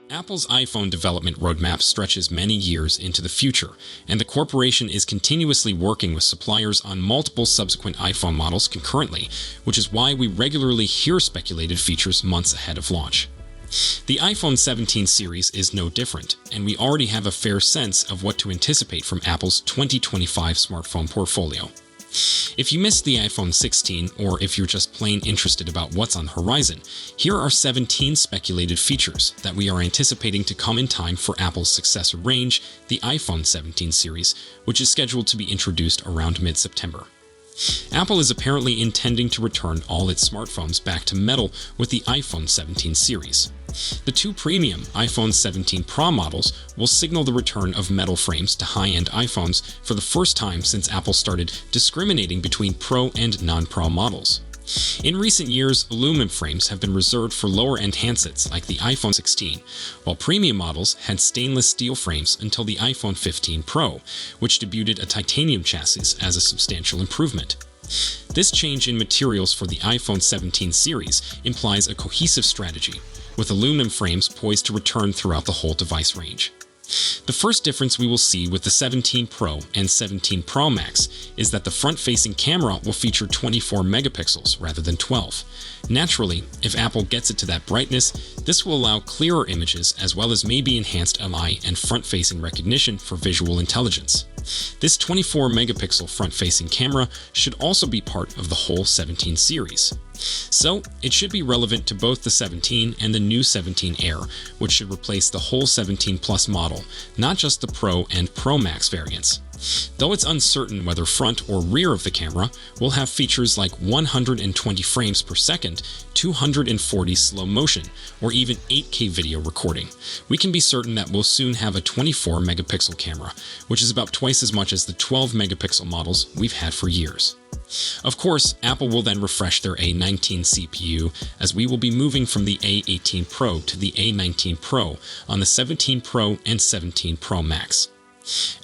Apple's iPhone development roadmap stretches many years into the future, and the corporation is continuously working with suppliers on multiple subsequent iPhone models concurrently, which is why we regularly hear speculated features months ahead of launch. The iPhone 17 series is no different, and we already have a fair sense of what to anticipate from Apple's 2025 smartphone portfolio. If you missed the iPhone 16, or if you're just plain interested about what's on the horizon, here are 17 speculated features that we are anticipating to come in time for Apple's successor range, the iPhone 17 series, which is scheduled to be introduced around mid-September. Apple is apparently intending to return all its smartphones back to metal with the iPhone 17 series. The two premium iPhone 17 Pro models will signal the return of metal frames to high-end iPhones for the first time since Apple started discriminating between Pro and non-Pro models. In recent years, aluminum frames have been reserved for lower-end handsets like the iPhone 16, while premium models had stainless steel frames until the iPhone 15 Pro, which debuted a titanium chassis as a substantial improvement. This change in materials for the iPhone 17 series implies a cohesive strategy, with aluminum frames poised to return throughout the whole device range. The first difference we will see with the 17 Pro and 17 Pro Max is that the front-facing camera will feature 24 megapixels rather than 12. Naturally, if Apple gets it to that brightness, this will allow clearer images as well as maybe enhanced MI and front-facing recognition for visual intelligence. This 24 megapixel front-facing camera should also be part of the whole 17 series. So, it should be relevant to both the 17 and the new 17 Air, which should replace the whole 17 Plus model, not just the Pro and Pro Max variants. Though it's uncertain whether front or rear of the camera will have features like 120 frames per second, 240 slow motion, or even 8K video recording, we can be certain that we'll soon have a 24 megapixel camera, which is about twice as much as the 12 megapixel models we've had for years. Of course, Apple will then refresh their A19 CPU, as we will be moving from the A18 Pro to the A19 Pro on the 17 Pro and 17 Pro Max.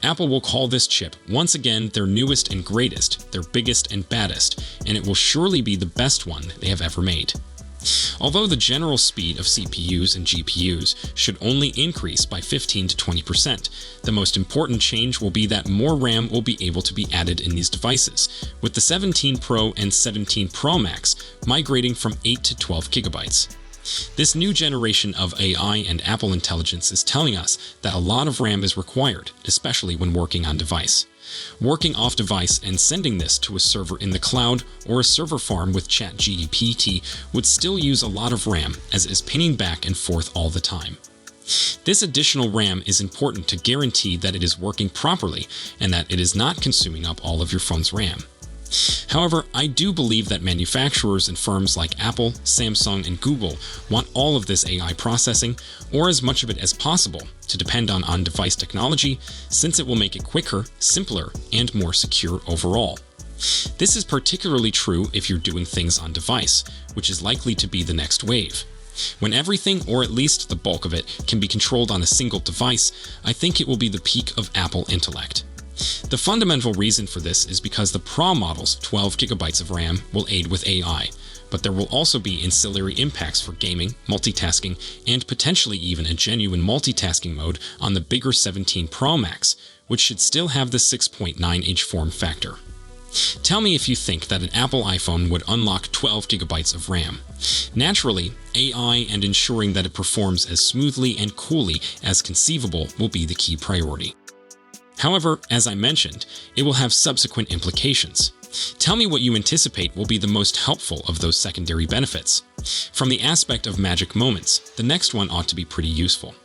Apple will call this chip once again their newest and greatest, their biggest and baddest, and it will surely be the best one they have ever made. Although the general speed of CPUs and GPUs should only increase by 15 to 20%, the most important change will be that more RAM will be able to be added in these devices, with the 17 Pro and 17 Pro Max migrating from 8 to 12 gigabytes. This new generation of AI and Apple Intelligence is telling us that a lot of RAM is required, especially when working on device. Working off device and sending this to a server in the cloud or a server farm with ChatGPT would still use a lot of RAM, as it is pinging back and forth all the time. This additional RAM is important to guarantee that it is working properly and that it is not consuming up all of your phone's RAM. However, I do believe that manufacturers and firms like Apple, Samsung, and Google want all of this AI processing, or as much of it as possible, to depend on on-device technology, since it will make it quicker, simpler, and more secure overall. This is particularly true if you're doing things on device, which is likely to be the next wave. When everything, or at least the bulk of it, can be controlled on a single device, I think it will be the peak of Apple intellect. The fundamental reason for this is because the Pro model's 12 gigabytes of RAM will aid with AI, but there will also be ancillary impacts for gaming, multitasking, and potentially even a genuine multitasking mode on the bigger 17 Pro Max, which should still have the 6.9-inch form factor. Tell me if you think that an Apple iPhone would unlock 12 gigabytes of RAM. Naturally, AI and ensuring that it performs as smoothly and coolly as conceivable will be the key priority. However, as I mentioned, it will have subsequent implications. Tell me what you anticipate will be the most helpful of those secondary benefits. From the aspect of magic moments, the next one ought to be pretty useful.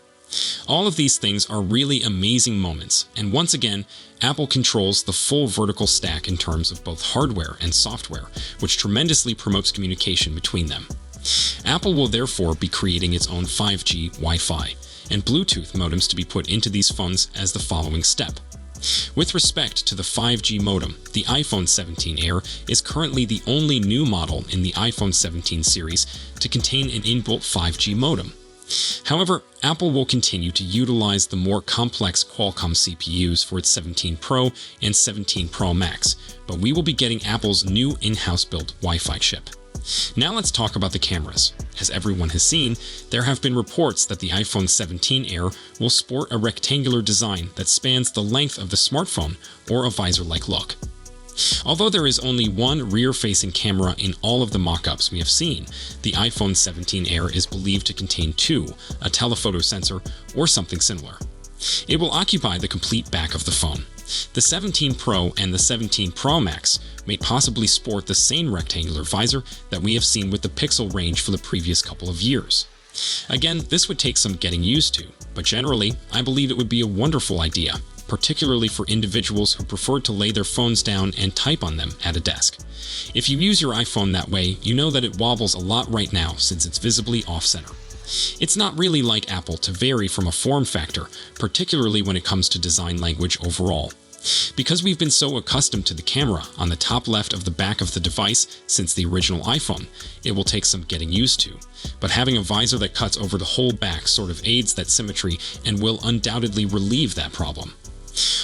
All of these things are really amazing moments, and once again, Apple controls the full vertical stack in terms of both hardware and software, which tremendously promotes communication between them. Apple will therefore be creating its own 5G, Wi-Fi, and Bluetooth modems to be put into these phones as the following step. With respect to the 5G modem, the iPhone 17 Air is currently the only new model in the iPhone 17 series to contain an inbuilt 5G modem. However, Apple will continue to utilize the more complex Qualcomm CPUs for its 17 Pro and 17 Pro Max, but we will be getting Apple's new in-house built Wi-Fi chip. Now let's talk about the cameras. As everyone has seen, there have been reports that the iPhone 17 Air will sport a rectangular design that spans the length of the smartphone, or a visor-like look. Although there is only one rear-facing camera in all of the mock-ups we have seen, the iPhone 17 Air is believed to contain two, a telephoto sensor, or something similar. It will occupy the complete back of the phone. The 17 Pro and the 17 Pro Max may possibly sport the same rectangular visor that we have seen with the Pixel range for the previous couple of years. Again, this would take some getting used to, but generally, I believe it would be a wonderful idea, particularly for individuals who prefer to lay their phones down and type on them at a desk. If you use your iPhone that way, you know that it wobbles a lot right now since it's visibly off-center. It's not really like Apple to vary from a form factor, particularly when it comes to design language overall. Because we've been so accustomed to the camera on the top left of the back of the device since the original iPhone, it will take some getting used to. But having a visor that cuts over the whole back sort of aids that symmetry and will undoubtedly relieve that problem.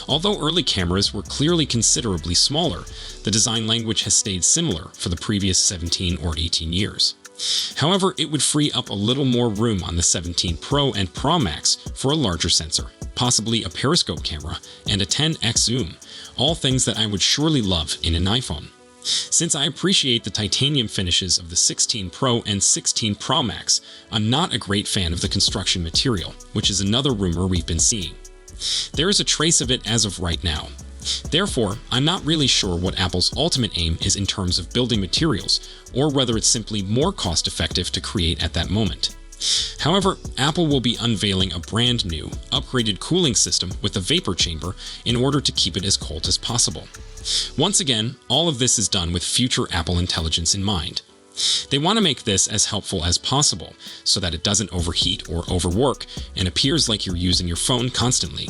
Although early cameras were clearly considerably smaller, the design language has stayed similar for the previous 17 or 18 years. However, it would free up a little more room on the 17 Pro and Pro Max for a larger sensor, possibly a periscope camera, and a 10x zoom, all things that I would surely love in an iPhone. Since I appreciate the titanium finishes of the 16 Pro and 16 Pro Max, I'm not a great fan of the construction material, which is another rumor we've been seeing. There is a trace of it as of right now. Therefore, I'm not really sure what Apple's ultimate aim is in terms of building materials, or whether it's simply more cost-effective to create at that moment. However, Apple will be unveiling a brand new, upgraded cooling system with a vapor chamber in order to keep it as cold as possible. Once again, all of this is done with future Apple intelligence in mind. They want to make this as helpful as possible so that it doesn't overheat or overwork and appears like you're using your phone constantly.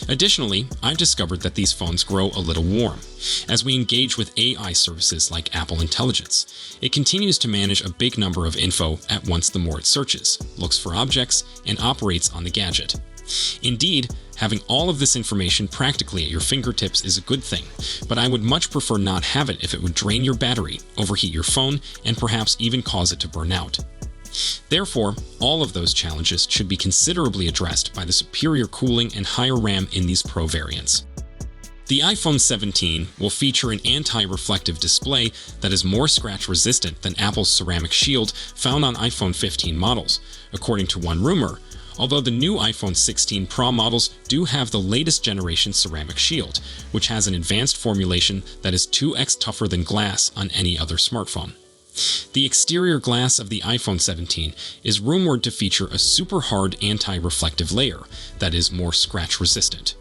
Additionally, I've discovered that these phones grow a little warm. As we engage with AI services like Apple Intelligence, it continues to manage a big number of info at once the more it searches, looks for objects, and operates on the gadget. Indeed, having all of this information practically at your fingertips is a good thing, but I would much prefer not have it if it would drain your battery, overheat your phone, and perhaps even cause it to burn out. Therefore, all of those challenges should be considerably addressed by the superior cooling and higher RAM in these Pro variants. The iPhone 17 will feature an anti-reflective display that is more scratch-resistant than Apple's ceramic shield found on iPhone 15 models, according to one rumor, although the new iPhone 16 Pro models do have the latest generation ceramic shield, which has an advanced formulation that is 2x tougher than glass on any other smartphone. The exterior glass of the iPhone 17 is rumored to feature a super hard anti-reflective layer that is more scratch-resistant.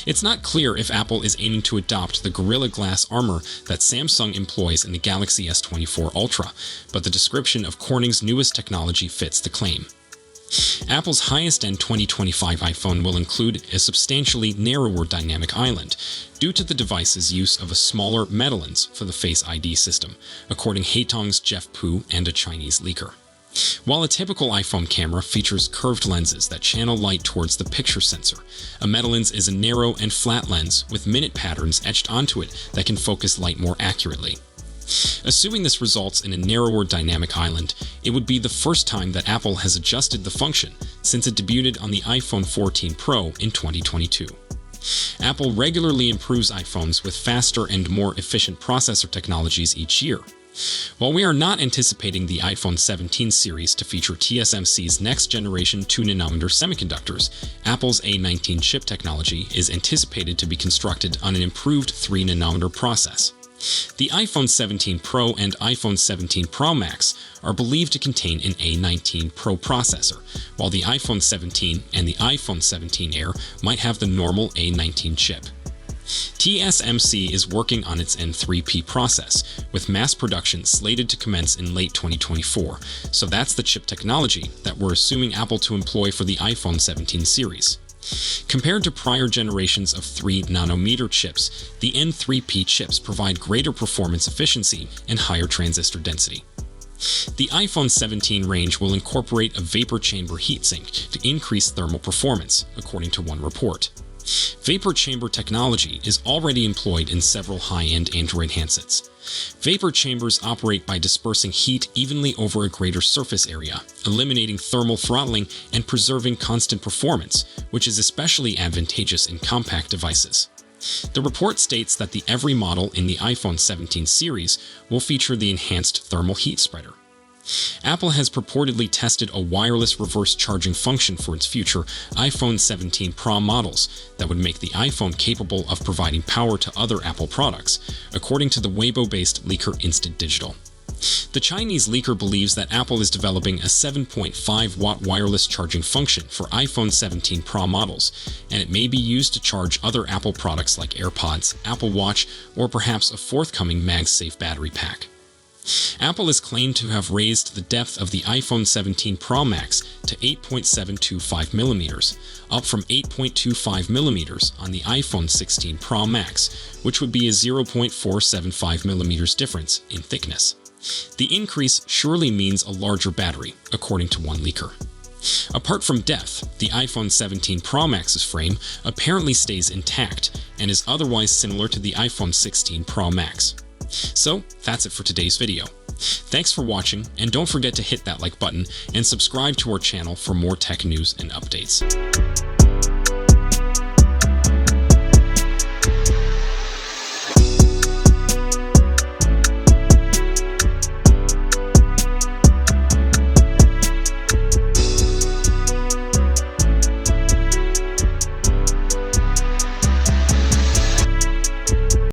It's not clear if Apple is aiming to adopt the Gorilla Glass armor that Samsung employs in the Galaxy S24 Ultra, but the description of Corning's newest technology fits the claim. Apple's highest-end 2025 iPhone will include a substantially narrower dynamic island, due to the device's use of a smaller metal lens for the Face ID system, according Haitong's Jeff Pu and a Chinese leaker. While a typical iPhone camera features curved lenses that channel light towards the picture sensor, a metal lens is a narrow and flat lens with minute patterns etched onto it that can focus light more accurately. Assuming this results in a narrower dynamic island, it would be the first time that Apple has adjusted the function since it debuted on the iPhone 14 Pro in 2022. Apple regularly improves iPhones with faster and more efficient processor technologies each year. While we are not anticipating the iPhone 17 series to feature TSMC's next-generation 2nm semiconductors, Apple's A19 chip technology is anticipated to be constructed on an improved 3nm process. The iPhone 17 Pro and iPhone 17 Pro Max are believed to contain an A19 Pro processor, while the iPhone 17 and the iPhone 17 Air might have the normal A19 chip. TSMC is working on its N3P process, with mass production slated to commence in late 2024, so that's the chip technology that we're assuming Apple to employ for the iPhone 17 series. Compared to prior generations of 3nm chips, the N3P chips provide greater performance efficiency and higher transistor density. The iPhone 17 range will incorporate a vapor chamber heatsink to increase thermal performance, according to one report. Vapor chamber technology is already employed in several high-end Android handsets. Vapor chambers operate by dispersing heat evenly over a greater surface area, eliminating thermal throttling and preserving constant performance, which is especially advantageous in compact devices. The report states that the every model in the iPhone 17 series will feature the enhanced thermal heat spreader. Apple has purportedly tested a wireless reverse charging function for its future iPhone 17 Pro models that would make the iPhone capable of providing power to other Apple products, according to the Weibo-based leaker Instant Digital. The Chinese leaker believes that Apple is developing a 7.5-watt wireless charging function for iPhone 17 Pro models, and it may be used to charge other Apple products like AirPods, Apple Watch, or perhaps a forthcoming MagSafe battery pack. Apple is claimed to have raised the depth of the iPhone 17 Pro Max to 8.725mm, up from 8.25mm on the iPhone 16 Pro Max, which would be a 0.475mm difference in thickness. The increase surely means a larger battery, according to one leaker. Apart from depth, the iPhone 17 Pro Max's frame apparently stays intact and is otherwise similar to the iPhone 16 Pro Max. So, that's it for today's video. Thanks for watching, and don't forget to hit that like button and subscribe to our channel for more tech news and updates.